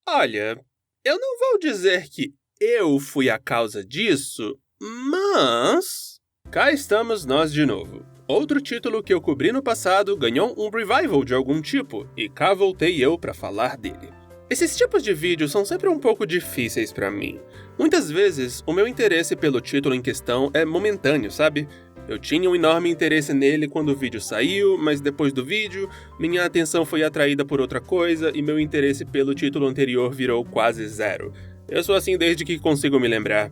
Olha, eu não vou dizer que eu fui a causa disso, mas... cá estamos nós de novo. Outro título que eu cobri no passado ganhou um revival de algum tipo, e cá voltei eu pra falar dele. Esses tipos de vídeos são sempre um pouco difíceis pra mim. Muitas vezes, o meu interesse pelo título em questão é momentâneo, sabe? Eu tinha um enorme interesse nele quando o vídeo saiu, mas depois do vídeo, minha atenção foi atraída por outra coisa e meu interesse pelo título anterior virou quase zero. Eu sou assim desde que consigo me lembrar.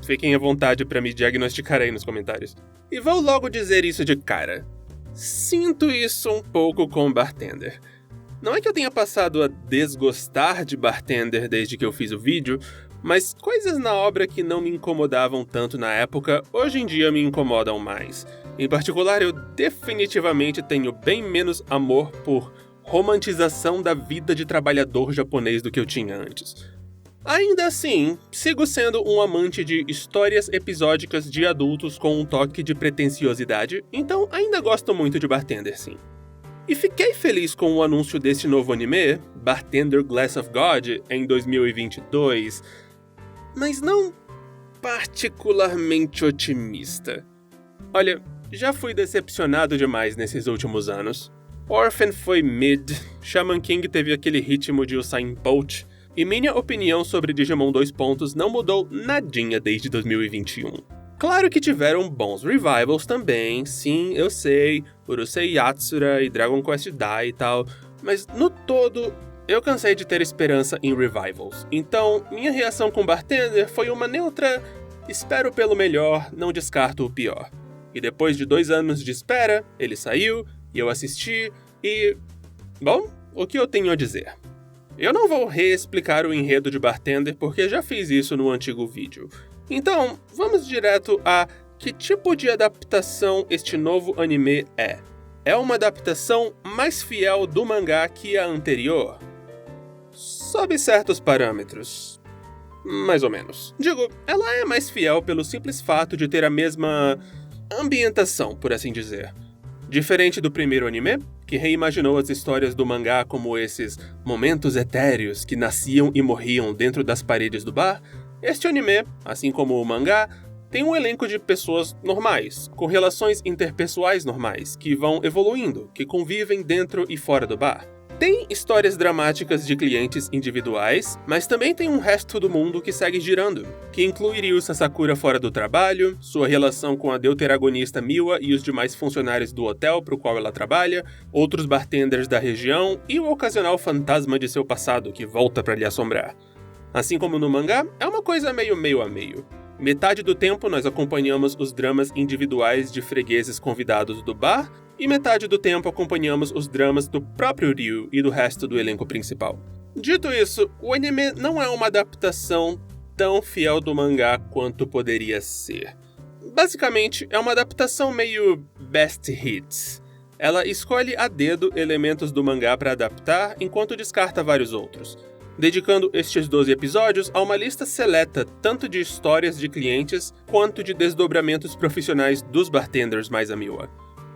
Fiquem à vontade pra me diagnosticar aí nos comentários. E vou logo dizer isso de cara. Sinto isso um pouco com Bartender. Não é que eu tenha passado a desgostar de Bartender desde que eu fiz o vídeo, mas coisas na obra que não me incomodavam tanto na época, hoje em dia me incomodam mais. Em particular, eu definitivamente tenho bem menos amor por romantização da vida de trabalhador japonês do que eu tinha antes. Ainda assim, sigo sendo um amante de histórias episódicas de adultos com um toque de pretensiosidade, então ainda gosto muito de Bartender, sim. E fiquei feliz com o anúncio deste novo anime, Bartender Glass of God, em 2022, mas não particularmente otimista. Olha, já fui decepcionado demais nesses últimos anos. Orphan foi mid, Shaman King teve aquele ritmo de Usain Bolt, e minha opinião sobre Digimon 2 Pontos não mudou nadinha desde 2021. Claro que tiveram bons revivals também, sim, eu sei, Urusei Yatsura e Dragon Quest Dai e tal, mas no todo, eu cansei de ter esperança em revivals. Então, minha reação com Bartender foi uma neutra, espero pelo melhor, não descarto o pior. E depois de 2 anos de espera, ele saiu, e eu assisti, e... bom, o que eu tenho a dizer? Eu não vou reexplicar o enredo de Bartender porque já fiz isso no antigo vídeo. Então, vamos direto a que tipo de adaptação este novo anime é. É uma adaptação mais fiel do mangá que a anterior? Sob certos parâmetros. Mais ou menos. Digo, ela é mais fiel pelo simples fato de ter a mesma ambientação, por assim dizer. Diferente do primeiro anime, que reimaginou as histórias do mangá como esses momentos etéreos que nasciam e morriam dentro das paredes do bar, este anime, assim como o mangá, tem um elenco de pessoas normais, com relações interpessoais normais, que vão evoluindo, que convivem dentro e fora do bar. Tem histórias dramáticas de clientes individuais, mas também tem um resto do mundo que segue girando, que inclui Ryusa Sakura fora do trabalho, sua relação com a deuteragonista Miwa e os demais funcionários do hotel para o qual ela trabalha, outros bartenders da região e o ocasional fantasma de seu passado que volta para lhe assombrar. Assim como no mangá, é uma coisa meio a meio. Metade do tempo nós acompanhamos os dramas individuais de fregueses convidados do bar, e metade do tempo acompanhamos os dramas do próprio Ryu e do resto do elenco principal. Dito isso, o anime não é uma adaptação tão fiel do mangá quanto poderia ser. Basicamente, é uma adaptação meio best hits. Ela escolhe a dedo elementos do mangá para adaptar, enquanto descarta vários outros, dedicando estes 12 episódios a uma lista seleta tanto de histórias de clientes quanto de desdobramentos profissionais dos bartenders mais a Miwa.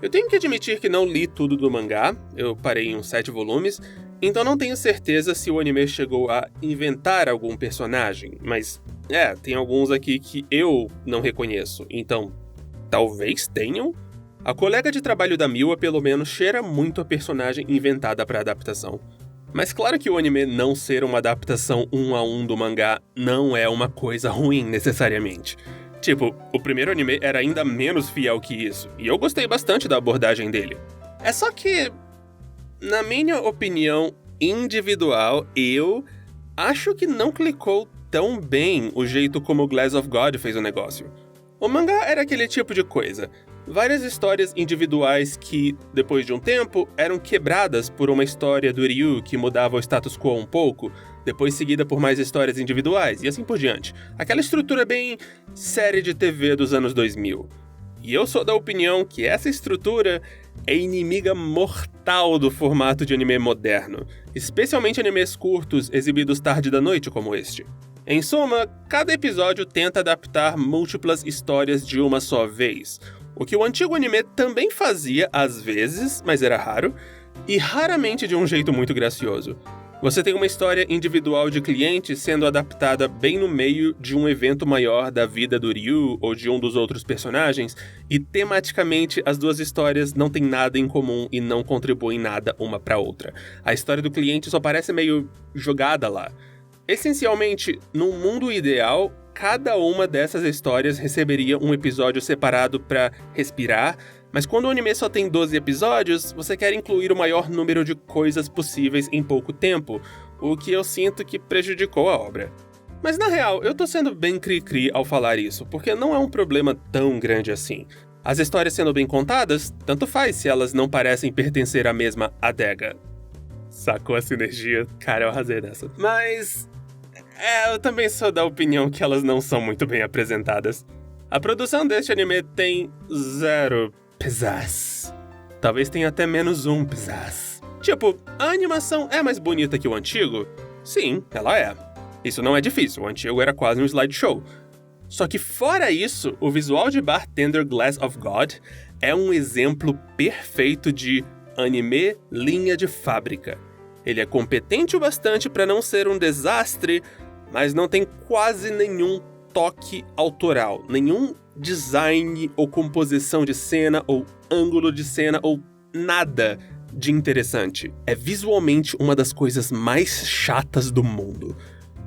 Eu tenho que admitir que não li tudo do mangá, eu parei em uns 7 volumes, então não tenho certeza se o anime chegou a inventar algum personagem, mas tem alguns aqui que eu não reconheço, então talvez tenham? A colega de trabalho da Miwa pelo menos cheira muito a personagem inventada para adaptação. Mas claro que o anime não ser uma adaptação 1 a 1 do mangá não é uma coisa ruim necessariamente. Tipo, o primeiro anime era ainda menos fiel que isso, e eu gostei bastante da abordagem dele. É só que, na minha opinião individual, eu acho que não clicou tão bem o jeito como o Glass of God fez o negócio. O mangá era aquele tipo de coisa. Várias histórias individuais que, depois de um tempo, eram quebradas por uma história do Ryu que mudava o status quo um pouco, depois seguida por mais histórias individuais, e assim por diante. Aquela estrutura bem série de TV dos anos 2000. E eu sou da opinião que essa estrutura é inimiga mortal do formato de anime moderno, especialmente animes curtos exibidos tarde da noite como este. Em suma, cada episódio tenta adaptar múltiplas histórias de uma só vez, o que o antigo anime também fazia às vezes, mas era raro, e raramente de um jeito muito gracioso. Você tem uma história individual de cliente sendo adaptada bem no meio de um evento maior da vida do Ryu ou de um dos outros personagens, e tematicamente as duas histórias não têm nada em comum e não contribuem nada uma pra outra. A história do cliente só parece meio jogada lá. Essencialmente, num mundo ideal, cada uma dessas histórias receberia um episódio separado pra respirar, mas quando o anime só tem 12 episódios, você quer incluir o maior número de coisas possíveis em pouco tempo, o que eu sinto que prejudicou a obra. Mas na real, eu tô sendo bem cri-cri ao falar isso, porque não é um problema tão grande assim. As histórias sendo bem contadas, tanto faz se elas não parecem pertencer à mesma adega. Sacou a sinergia? Cara, eu arrasei nessa. Mas... eu também sou da opinião que elas não são muito bem apresentadas. A produção deste anime tem 0 pizzazz. Talvez tenha até menos 1 pizzazz. Tipo, a animação é mais bonita que o antigo? Sim, ela é. Isso não é difícil, o antigo era quase um slideshow. Só que fora isso, o visual de Bartender Glass of God é um exemplo perfeito de anime linha de fábrica. Ele é competente o bastante para não ser um desastre, mas não tem quase nenhum toque autoral, nenhum design ou composição de cena ou ângulo de cena ou nada de interessante. É visualmente uma das coisas mais chatas do mundo.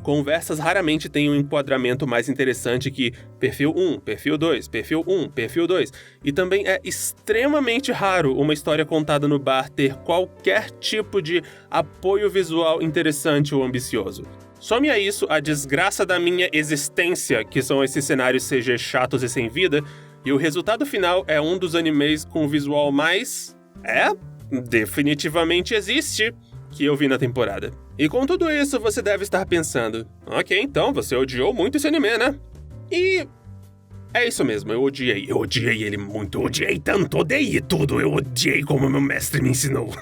Conversas raramente têm um enquadramento mais interessante que perfil 1, perfil 2, perfil 1, perfil 2. E também é extremamente raro uma história contada no bar ter qualquer tipo de apoio visual interessante ou ambicioso. Some a isso a desgraça da minha existência, que são esses cenários CG chatos e sem vida, e o resultado final é um dos animes com o visual mais... definitivamente existe, que eu vi na temporada. E com tudo isso, você deve estar pensando, ok, então você odiou muito esse anime, né? E... é isso mesmo, eu odiei ele muito, odiei tanto, odeio tudo, eu odiei como meu mestre me ensinou.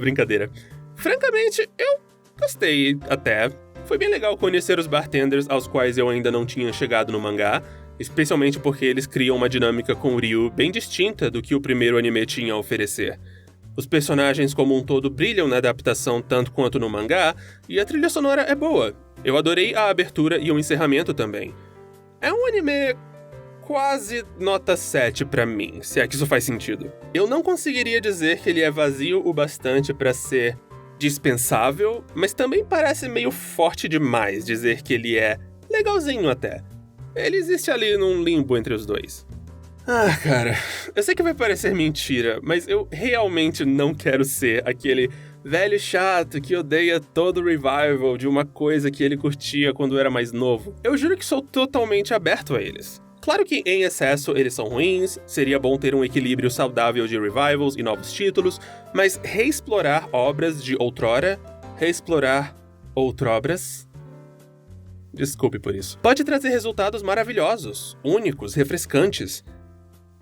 Brincadeira. Francamente, eu gostei até. Foi bem legal conhecer os bartenders aos quais eu ainda não tinha chegado no mangá, especialmente porque eles criam uma dinâmica com o Ryu bem distinta do que o primeiro anime tinha a oferecer. Os personagens como um todo brilham na adaptação tanto quanto no mangá, e a trilha sonora é boa. Eu adorei a abertura e o encerramento também. É um anime quase nota 7 pra mim, se é que isso faz sentido. Eu não conseguiria dizer que ele é vazio o bastante pra ser dispensável, mas também parece meio forte demais dizer que ele é legalzinho até. Ele existe ali num limbo entre os dois. Cara, eu sei que vai parecer mentira, mas eu realmente não quero ser aquele velho chato que odeia todo o revival de uma coisa que ele curtia quando era mais novo. Eu juro que sou totalmente aberto a eles. Claro que em excesso eles são ruins, seria bom ter um equilíbrio saudável de revivals e novos títulos, mas reexplorar obras de outrora, reexplorar outrobras... desculpe por isso. Pode trazer resultados maravilhosos, únicos, refrescantes.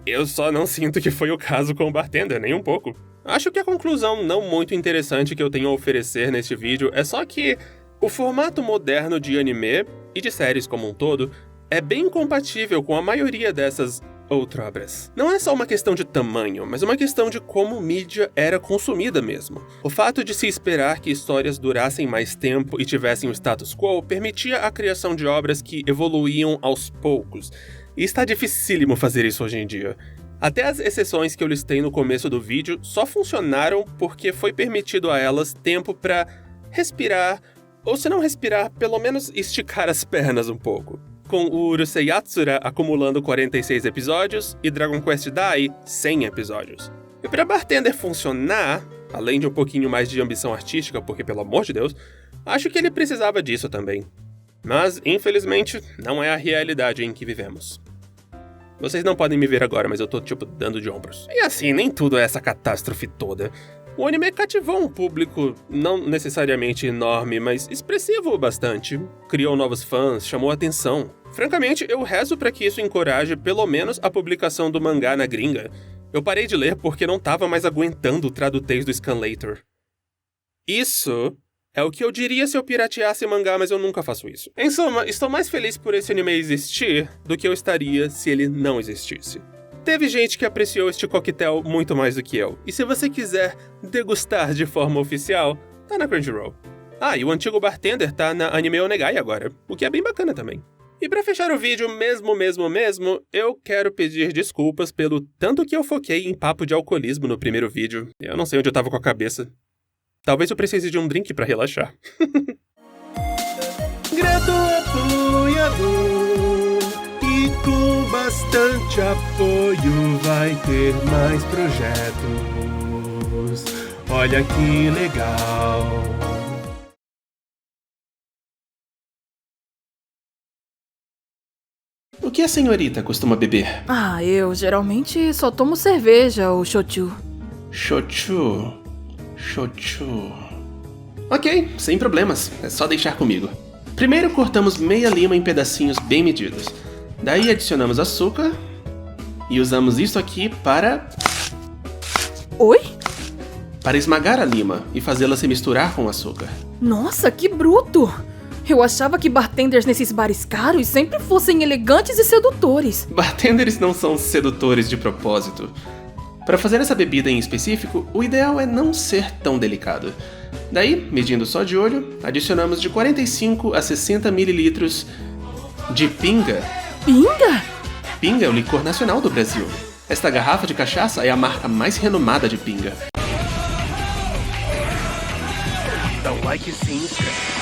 Eu só não sinto que foi o caso com o Bartender, nem um pouco. Acho que a conclusão não muito interessante que eu tenho a oferecer neste vídeo é só que o formato moderno de anime, e de séries como um todo, é bem compatível com a maioria dessas outrobras. Não é só uma questão de tamanho, mas uma questão de como mídia era consumida mesmo. O fato de se esperar que histórias durassem mais tempo e tivessem o status quo permitia a criação de obras que evoluíam aos poucos. E está dificílimo fazer isso hoje em dia. Até as exceções que eu listei no começo do vídeo só funcionaram porque foi permitido a elas tempo pra respirar, ou se não respirar, pelo menos esticar as pernas um pouco. Com o Urusei Yatsura acumulando 46 episódios e Dragon Quest Dai 100 episódios. E pra Bartender funcionar, além de um pouquinho mais de ambição artística, porque pelo amor de Deus, acho que ele precisava disso também. Mas, infelizmente, não é a realidade em que vivemos. Vocês não podem me ver agora, mas eu tô, dando de ombros. E assim, nem tudo é essa catástrofe toda. O anime cativou um público não necessariamente enorme, mas expressivo bastante. Criou novos fãs, chamou atenção. Francamente, eu rezo pra que isso encoraje pelo menos a publicação do mangá na gringa. Eu parei de ler porque não tava mais aguentando o tradutez do Scanlator. Isso é o que eu diria se eu pirateasse mangá, mas eu nunca faço isso. Em suma, estou mais feliz por esse anime existir do que eu estaria se ele não existisse. Teve gente que apreciou este coquetel muito mais do que eu, e se você quiser degustar de forma oficial, tá na Crunchyroll. Ah, e o antigo bartender tá na Anime Onegai agora, o que é bem bacana também. E pra fechar o vídeo mesmo, eu quero pedir desculpas pelo tanto que eu foquei em papo de alcoolismo no primeiro vídeo. Eu não sei onde eu tava com a cabeça. Talvez eu precise de um drink pra relaxar. Grato apoiador, e com bastante apoio vai ter mais projetos. Olha que legal. O que a senhorita costuma beber? Ah, eu geralmente só tomo cerveja ou shochu. Shochu. Ok, sem problemas. É só deixar comigo. Primeiro cortamos meia lima em pedacinhos bem medidos. Daí adicionamos açúcar. E usamos isso aqui para Oi? esmagar a lima e fazê-la se misturar com o açúcar. Nossa, que bruto! Eu achava que bartenders nesses bares caros sempre fossem elegantes e sedutores. Bartenders não são sedutores de propósito. Para fazer essa bebida em específico, o ideal é não ser tão delicado. Daí, medindo só de olho, adicionamos de 45 a 60 mililitros de pinga. Pinga? Pinga é o licor nacional do Brasil. Esta garrafa de cachaça é a marca mais renomada de pinga. Don't like it, se inscreve.